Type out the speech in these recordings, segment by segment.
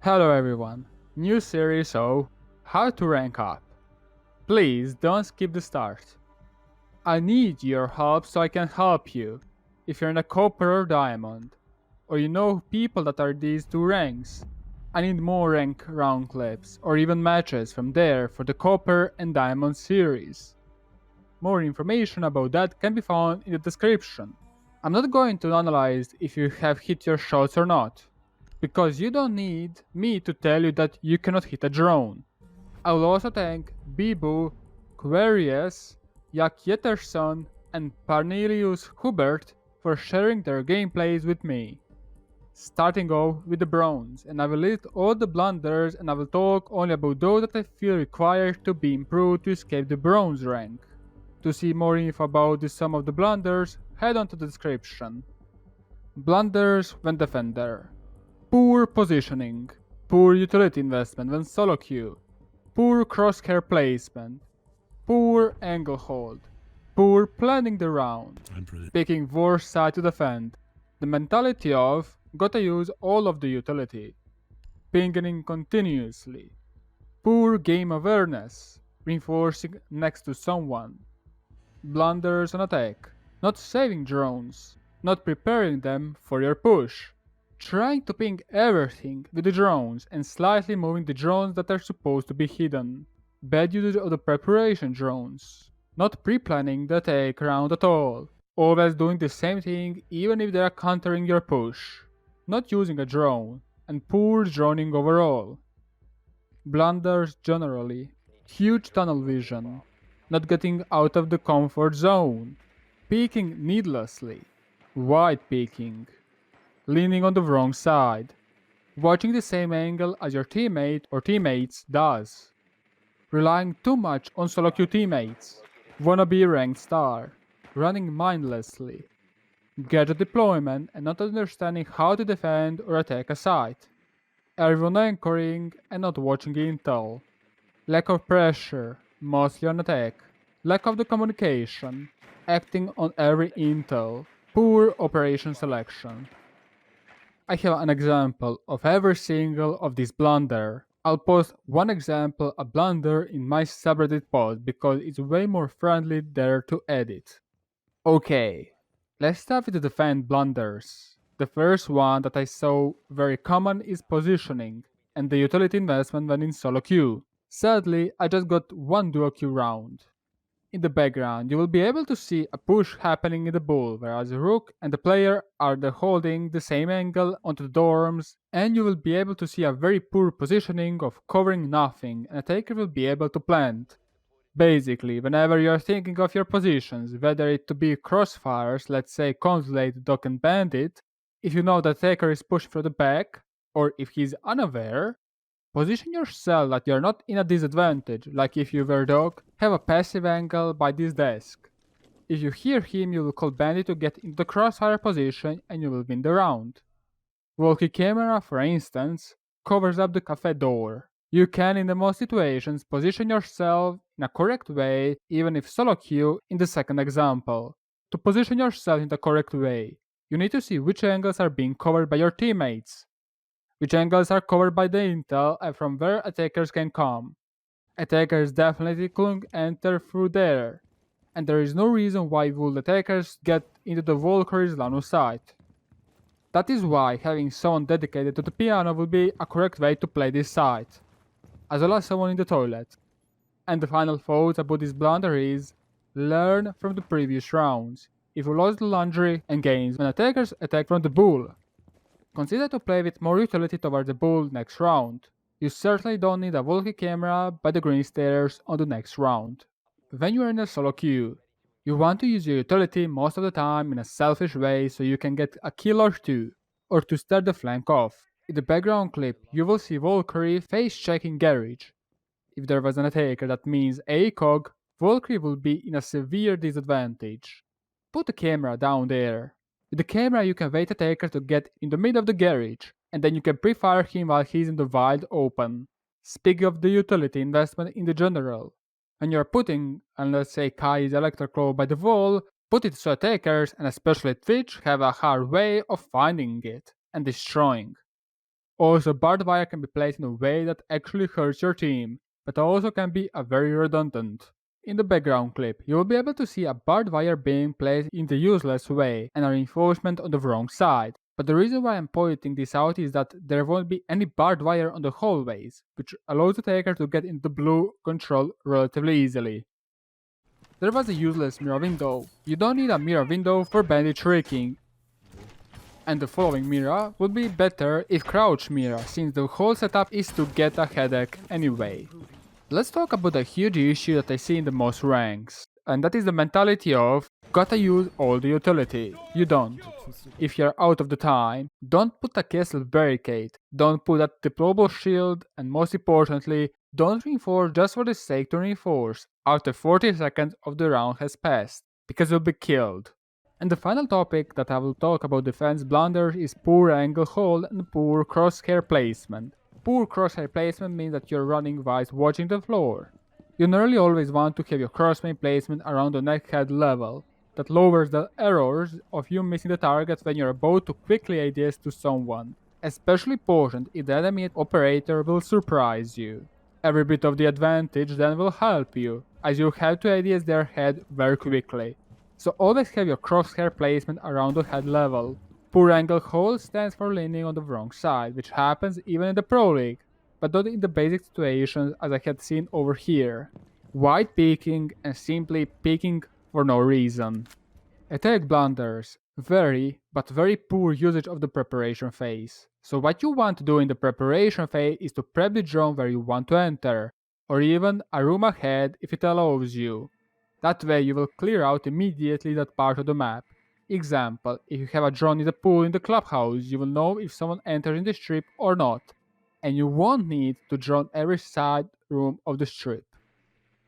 Hello everyone, new series so how to rank up. Please don't skip the start. I need your help so I can help you. If you're in a copper or diamond, or you know people that are these two ranks, I need more rank round clips or even matches from there for the copper and diamond series. More information about that can be found in the description. I'm not going to analyze if you have hit your shots or not, because you don't need me to tell you that you cannot hit a drone. I will also thank Bibu, Quarius, Jak Jetterson, and Parnelius Hubert for sharing their gameplays with me. Starting off with the bronze, and I will list all the blunders and I will talk only about those that I feel required to be improved to escape the bronze rank. To see more info about some of the blunders, head on to the description. Blunders when defender. Poor positioning. Poor utility investment when solo queue. Poor crosshair placement. Poor angle hold. Poor planning the round. Picking worst side to defend. The mentality of gotta use all of the utility. Pinging continuously. Poor game awareness. Reinforcing next to someone. Blunders on attack. Not saving drones. Not preparing them for your push. Trying to ping everything with the drones and slightly moving the drones that are supposed to be hidden. Bad usage of the preparation drones. Not pre-planning the attack round at all. Always doing the same thing even if they are countering your push. Not using a drone. And poor droning overall. Blunders generally. Huge tunnel vision. Not getting out of the comfort zone. Peeking needlessly. Wide peeking. Leaning on the wrong side, watching the same angle as your teammate or teammates does, relying too much on solo queue teammates, wanna be ranked star, running mindlessly, gadget deployment and not understanding how to defend or attack a site, everyone anchoring and not watching intel, lack of pressure, mostly on attack, lack of the communication, acting on every intel, poor operation selection. I have an example of every single of this blunder. I'll post one example a blunder in my subreddit post because it's way more friendly there to edit. Okay, let's start with the defend blunders. The first one that I saw very common is positioning and the utility investment when in solo queue. Sadly, I just got one duo queue round. In the background, you will be able to see a push happening in the bull, whereas the rook and the player are holding the same angle onto the dorms, and you will be able to see a very poor positioning of covering nothing, and a taker will be able to plant. Basically, whenever you are thinking of your positions, whether it to be crossfires, let's say consulate, dock and bandit, if you know the taker is pushing from the back, or if he's unaware, position yourself that you're not in a disadvantage, like if you were dog, have a passive angle by this desk. If you hear him, you will call bandit to get into the crossfire position and you will win the round. Walkie camera, for instance, covers up the cafe door. You can, in the most situations, position yourself in a correct way, even if solo queue in the second example. To position yourself in the correct way, you need to see which angles are being covered by your teammates, which angles are covered by the intel and from where attackers can come. Attackers definitely couldn't enter through there, and there is no reason why would attackers get into the Valkyrie's line of sight. That is why having someone dedicated to the piano would be a correct way to play this site, as well as someone in the toilet. And the final thought about this blunder is, learn from the previous rounds. If you lost the laundry and gains when attackers attack from the bull, consider to play with more utility toward the bull next round. You certainly don't need a walkie camera by the green stairs on the next round. When you are in a solo queue, you want to use your utility most of the time in a selfish way so you can get a kill or two, or to start the flank off. In the background clip, you will see Valkyrie face checking garage. If there was an attacker that means ACOG, Valkyrie will be in a severe disadvantage. Put the camera down there. With the camera you can wait attacker to get in the middle of the garage, and then you can pre-fire him while he's in the wild open. Speaking of the utility investment in the general, when you're putting, and let's say Kai's electroclaw by the wall, put it so attackers, and especially Twitch, have a hard way of finding it and destroying. Also, barbed wire can be placed in a way that actually hurts your team, but also can be a very redundant. In the background clip, you will be able to see a barbed wire being placed in the useless way and a reinforcement on the wrong side. But the reason why I'm pointing this out is that there won't be any barbed wire on the hallways, which allows the attacker to get into the blue control relatively easily. There was a useless mirror window. You don't need a mirror window for bandit tricking, and the following mirror would be better if crouch mirror, since the whole setup is to get a headache anyway. Let's talk about a huge issue that I see in the most ranks, and that is the mentality of gotta use all the utility. You don't. If you're out of the time, don't put a castle barricade, don't put a deployable shield, and most importantly, don't reinforce just for the sake to reinforce after 40 seconds of the round has passed, because you'll be killed. And the final topic that I will talk about defense blunders is poor angle hold and poor crosshair placement. Poor crosshair placement means that you're running whilst watching the floor. You nearly always want to have your crosshair placement around the neck head level. That lowers the errors of you missing the target when you're about to quickly ADS to someone. Especially important if the enemy operator will surprise you. Every bit of the advantage then will help you, as you have to ADS their head very quickly. So always have your crosshair placement around the head level. Poor angle hold stands for leaning on the wrong side, which happens even in the Pro League, but not in the basic situations as I had seen over here. Wide peeking and simply peeking for no reason. Attack blunders. Very, but very poor usage of the preparation phase. So what you want to do in the preparation phase is to prep the drone where you want to enter, or even a room ahead if it allows you. That way you will clear out immediately that part of the map. Example, if you have a drone in the pool in the clubhouse, you will know if someone enters in the strip or not, and you won't need to drone every side room of the strip.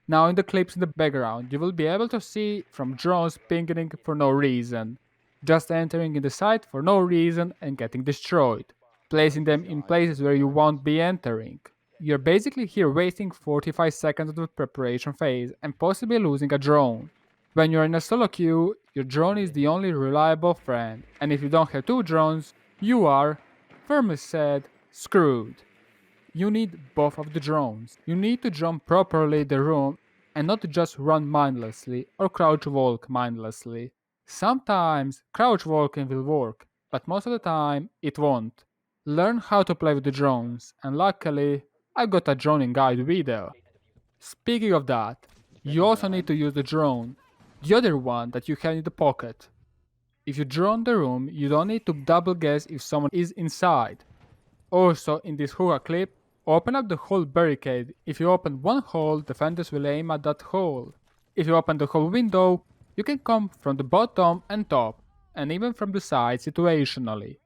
Now in the clips in the background, you will be able to see from drones pinging for no reason, just entering in the site for no reason and getting destroyed, placing them in places where you won't be entering. You're basically here wasting 45 seconds of the preparation phase and possibly losing a drone. When you're in a solo queue, your drone is the only reliable friend, and if you don't have two drones, you are, firmly said, screwed. You need both of the drones. You need to jump properly the room and not just run mindlessly or crouch walk mindlessly. Sometimes crouch walking will work, but most of the time it won't. Learn how to play with the drones, and luckily I got a droning guide video. Speaking of that, you also need to use the drone, the other one that you have in the pocket. If you drone the room, you don't need to double guess if someone is inside. Also, in this hookah clip, open up the whole barricade. If you open one hole, defenders will aim at that hole. If you open the whole window, you can come from the bottom and top, and even from the side situationally.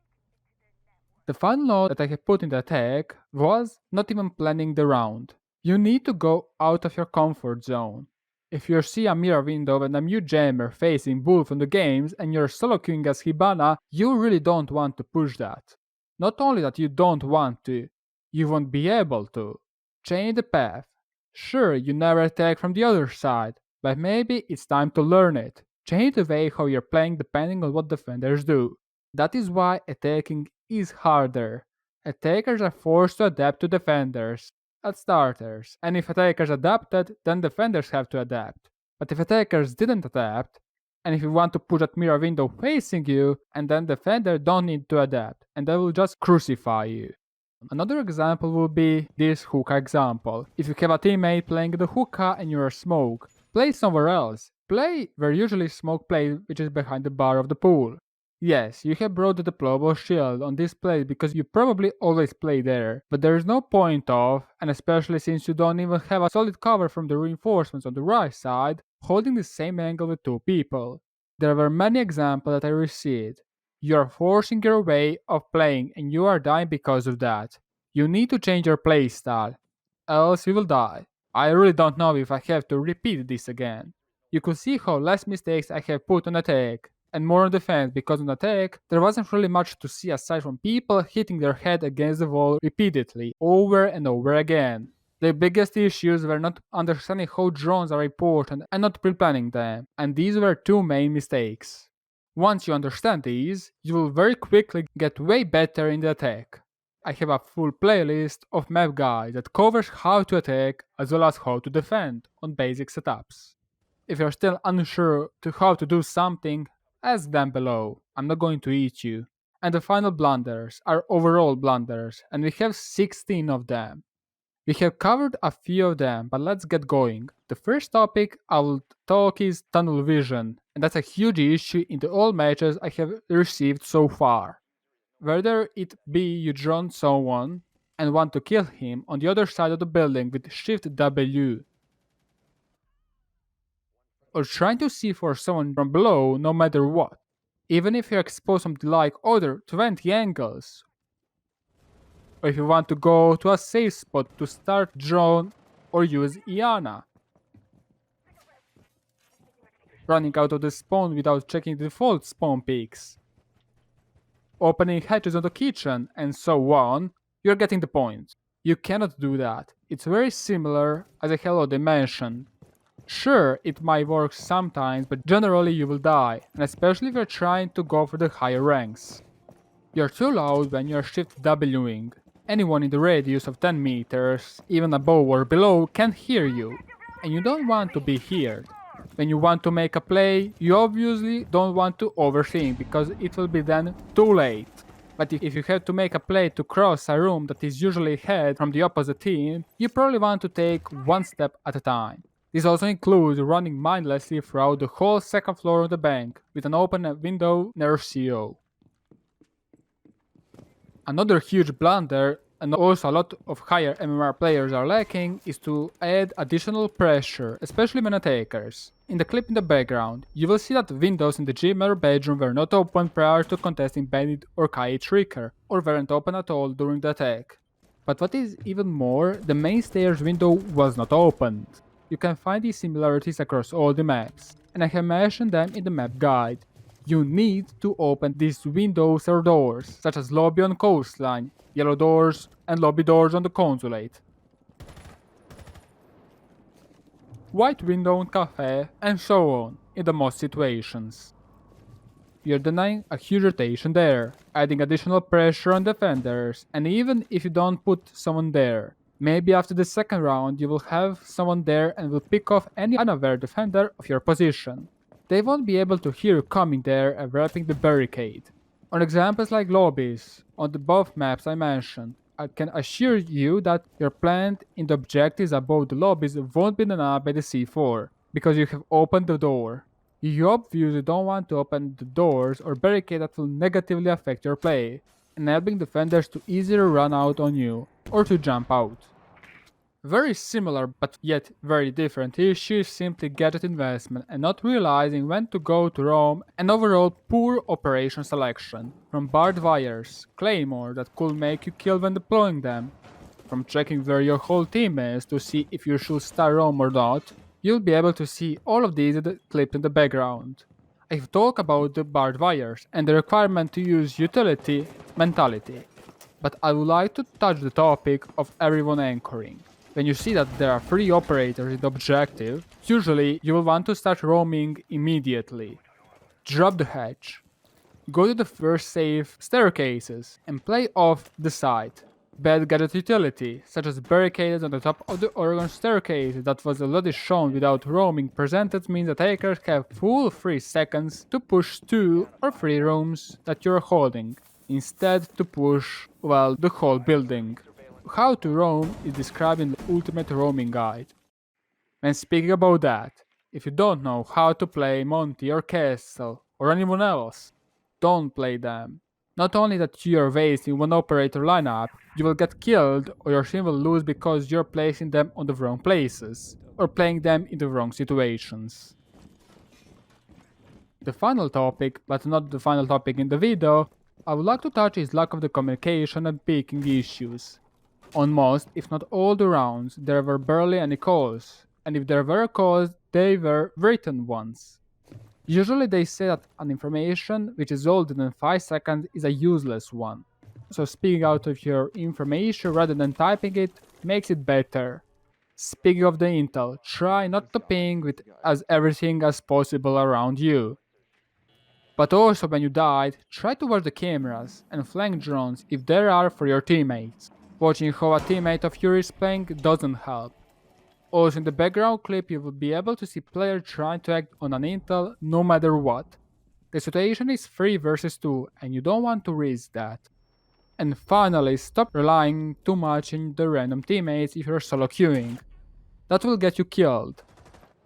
The final note that I have put in the attack was not even planning the round. You need to go out of your comfort zone. If you see a mirror window and a mute jammer facing bull from the games and you're solo queuing as Hibana, you really don't want to push that. Not only that you don't want to, you won't be able to. Change the path. Sure, you never attack from the other side, but maybe it's time to learn it. Change the way how you're playing depending on what defenders do. That is why attacking is harder. Attackers are forced to adapt to defenders at starters, and if attackers adapted, then defenders have to adapt. But if attackers didn't adapt, and if you want to put that mirror window facing you, and then defender don't need to adapt, and they will just crucify you. Another example would be this hookah example. If you have a teammate playing the hookah and you're smoke, play somewhere else. Play where usually smoke plays, which is behind the bar of the pool. Yes, you have brought the deployable shield on this place because you probably always play there, but there is no point of, and especially since you don't even have a solid cover from the reinforcements on the right side, holding the same angle with two people. There were many examples that I received. You are forcing your way of playing and you are dying because of that. You need to change your playstyle, else you will die. I really don't know if I have to repeat this again. You could see how less mistakes I have put on attack, and more on defense, because on attack, there wasn't really much to see aside from people hitting their head against the wall repeatedly, over and over again. The biggest issues were not understanding how drones are important and not pre-planning them, and these were two main mistakes. Once you understand these, you will very quickly get way better in the attack. I have a full playlist of map guides that covers how to attack as well as how to defend on basic setups. If you're still unsure to how to do something, ask them below. I'm not going to eat you. And the final blunders are overall blunders, and we have 16 of them. We have covered a few of them, but let's get going. The first topic I will talk is tunnel vision, and that's a huge issue in the all matches I have received so far. Whether it be you drone someone and want to kill him on the other side of the building with Shift W, or trying to see for someone from below no matter what, even if you expose something like other 20 angles, or if you want to go to a safe spot to start drone or use Iana. Running out of the spawn without checking the default spawn peaks, opening hatches on the kitchen, and so on, you're getting the point. You cannot do that. It's very similar as I have already mentioned. Sure, it might work sometimes, but generally you will die, and especially if you're trying to go for the higher ranks. You're too loud when you're shift Wing. Anyone in the radius of 10 meters, even above or below, can hear you, and you don't want to be heard. When you want to make a play, you obviously don't want to overthink because it will be then too late. But if you have to make a play to cross a room that is usually ahead from the opposite team, you probably want to take one step at a time. This also includes running mindlessly throughout the whole second floor of the bank with an open window near CO. Another huge blunder, and also a lot of higher MMR players are lacking, is to add additional pressure, especially when attackers. In the clip in the background, you will see that windows in the gym or bedroom were not open prior to contesting Bandit or KI Tricker, or weren't open at all during the attack. But what is even more, the main stairs window was not opened. You can find these similarities across all the maps, and I have mentioned them in the map guide. You need to open these windows or doors, such as lobby on coastline, yellow doors, and lobby doors on the consulate, white window on cafe, and so on, in the most situations. You're denying a huge rotation there, adding additional pressure on defenders, and even if you don't put someone there, maybe after the second round you will have someone there and will pick off any unaware defender of your position. They won't be able to hear you coming there and wrapping the barricade. On examples like lobbies, on the both maps I mentioned, I can assure you that your plant in the objectives above the lobbies won't be denied by the C4, because you have opened the door. You obviously don't want to open the doors or barricade that will negatively affect your play, enabling defenders to easily run out on you, or to jump out. Very similar but yet very different issue is simply gadget investment and not realizing when to go to roam, and overall poor operation selection. From barbed wires, claymore that could make you kill when deploying them, from checking where your whole team is to see if you should start roam or not, you'll be able to see all of these clipped in the background. I've talked about the barbed wires and the requirement to use utility mentality, but I would like to touch the topic of everyone anchoring. When you see that there are 3 operators in the objective, usually you will want to start roaming immediately. Drop the hatch, go to the first safe staircases, and play off the side. Bad gadget utility, such as barricades on the top of the Oregon staircase that was already shown without roaming presented, means attackers have full 3 seconds to push 2 or 3 rooms that you're holding, instead to push, well, the whole building. How to roam is described in the Ultimate Roaming Guide. When speaking about that, if you don't know how to play Monty or Castle or anyone else, don't play them. Not only that you are wasting one operator lineup, you will get killed or your team will lose because you're placing them on the wrong places, or playing them in the wrong situations. The final topic, but not the final topic in the video, I would like to touch is lack of the communication and picking issues. On most, if not all the rounds, there were barely any calls, and if there were calls, they were written ones. Usually they say that an information which is older than 5 seconds is a useless one. So speaking out of your information rather than typing it makes it better. Speaking of the intel, try not to ping with as everything as possible around you. But also when you died, try to watch the cameras and flank drones if there are for your teammates. Watching how a teammate of yours is playing doesn't help. Also in the background clip you will be able to see players trying to act on an intel no matter what. The situation is 3 versus 2 and you don't want to risk that. And finally, stop relying too much on the random teammates if you're solo queuing. That will get you killed.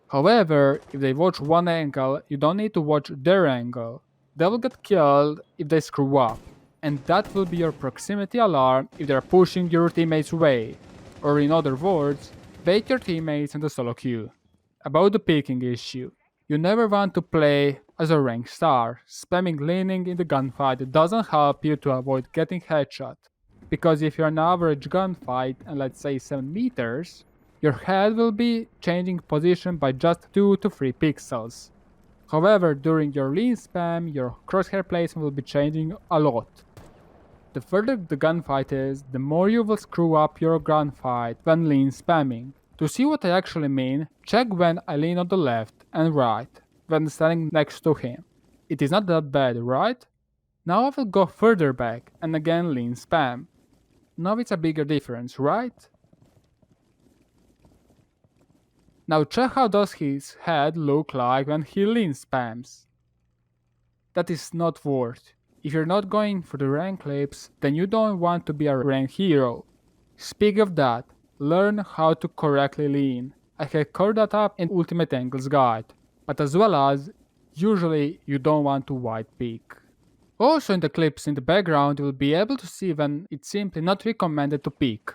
However, if they watch one angle, you don't need to watch their angle. They will get killed if they screw up, and that will be your proximity alarm if they're pushing your teammates away. Or in other words, bait your teammates in the solo queue. About the picking issue, you never want to play as a rank star. Spamming leaning in the gunfight doesn't help you to avoid getting headshot. Because if you're an average gunfight and let's say 7 meters, your head will be changing position by just 2 to 3 pixels. However, during your lean spam, your crosshair placement will be changing a lot. The further the gunfight is, the more you will screw up your gunfight when lean spamming. To see what I actually mean, check when I lean on the left and right, when standing next to him. It is not that bad, right? Now I will go further back and again lean spam. Now it's a bigger difference, right? Now check how does his head look like when he lean spams. That is not worth. If you're not going for the rank clips, then you don't want to be a rank hero. Speak of that, learn how to correctly lean. I have covered that up in Ultimate Angles Guide, but as well as, usually you don't want to wide peek. Also in the clips in the background you will be able to see when it's simply not recommended to peek.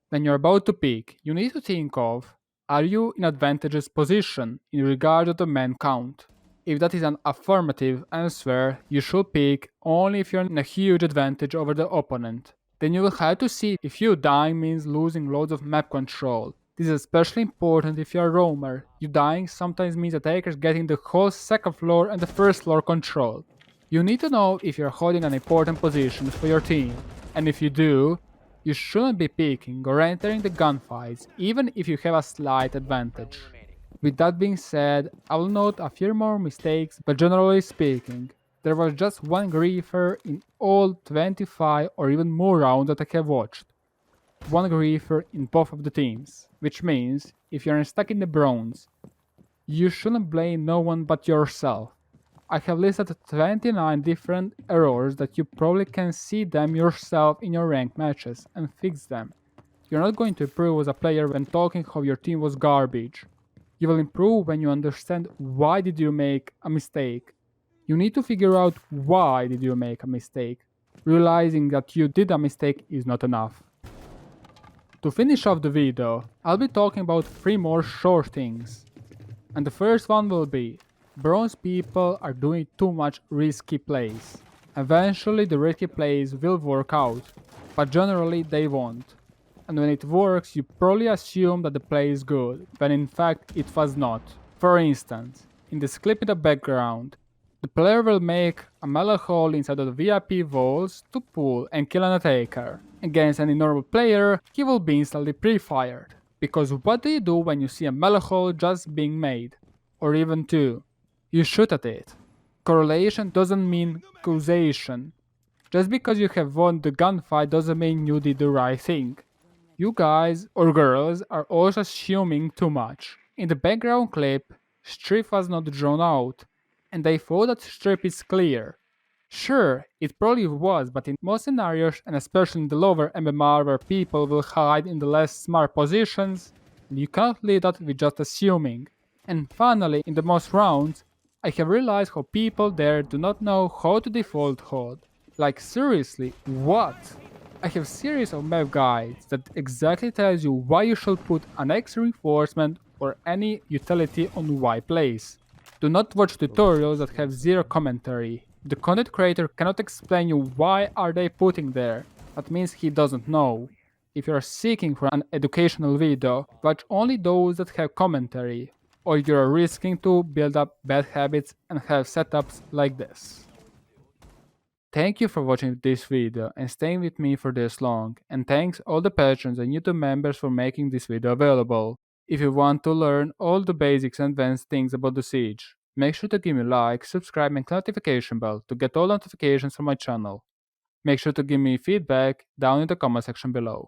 When you're about to peek, you need to think of, are you in advantageous position in regard to the man count? If that is an affirmative answer, you should peek only if you're in a huge advantage over the opponent. Then you will have to see if you dying means losing loads of map control. This is especially important if you're a roamer. You dying sometimes means attackers getting the whole second floor and the first floor control. You need to know if you're holding an important position for your team, and if you do, you shouldn't be peeking or entering the gunfights even if you have a slight advantage. With that being said, I will note a few more mistakes, but generally speaking, there was just one griefer in all 25 or even more rounds that I have watched. One griefer in both of the teams, which means if you're stuck in the bronze, you shouldn't blame no one but yourself. I have listed 29 different errors that you probably can see them yourself in your ranked matches and fix them. You're not going to improve as a player when talking how your team was garbage. You will improve when you understand why did you make a mistake. You need to figure out why did you make a mistake. Realizing that you did a mistake is not enough. To finish off the video, I'll be talking about 3 more short things. And the first one will be, bronze people are doing too much risky plays. Eventually the risky plays will work out, but generally they won't. And when it works, you probably assume that the play is good, when in fact it was not. For instance, in this clip in the background, the player will make a melee hole inside of the VIP walls to pull and kill an attacker. Against any normal player, he will be instantly pre-fired. Because what do you do when you see a melee hole just being made? Or even 2? You shoot at it. Correlation doesn't mean causation. Just because you have won the gunfight doesn't mean you did the right thing. You guys or girls are also assuming too much. In the background clip, strip was not drawn out, and they thought that strip is clear. Sure, it probably was, but in most scenarios, and especially in the lower MMR where people will hide in the less smart positions, you cannot leave that with just assuming. And finally, in the most rounds, I have realized how people there do not know how to default hold. Like seriously, what? I have series of map guides that exactly tells you why you should put an X reinforcement or any utility on Y place. Do not watch tutorials that have zero commentary. The content creator cannot explain you why are they putting there. That means he doesn't know. If you are seeking for an educational video, watch only those that have commentary, or you are risking to build up bad habits and have setups like this. Thank you for watching this video and staying with me for this long, and thanks all the patrons and YouTube members for making this video available. If you want to learn all the basics and advanced things about the siege, Make sure to give me a like, subscribe, and click the notification bell to get all notifications from my channel. Make sure to give me feedback down in the comment section below.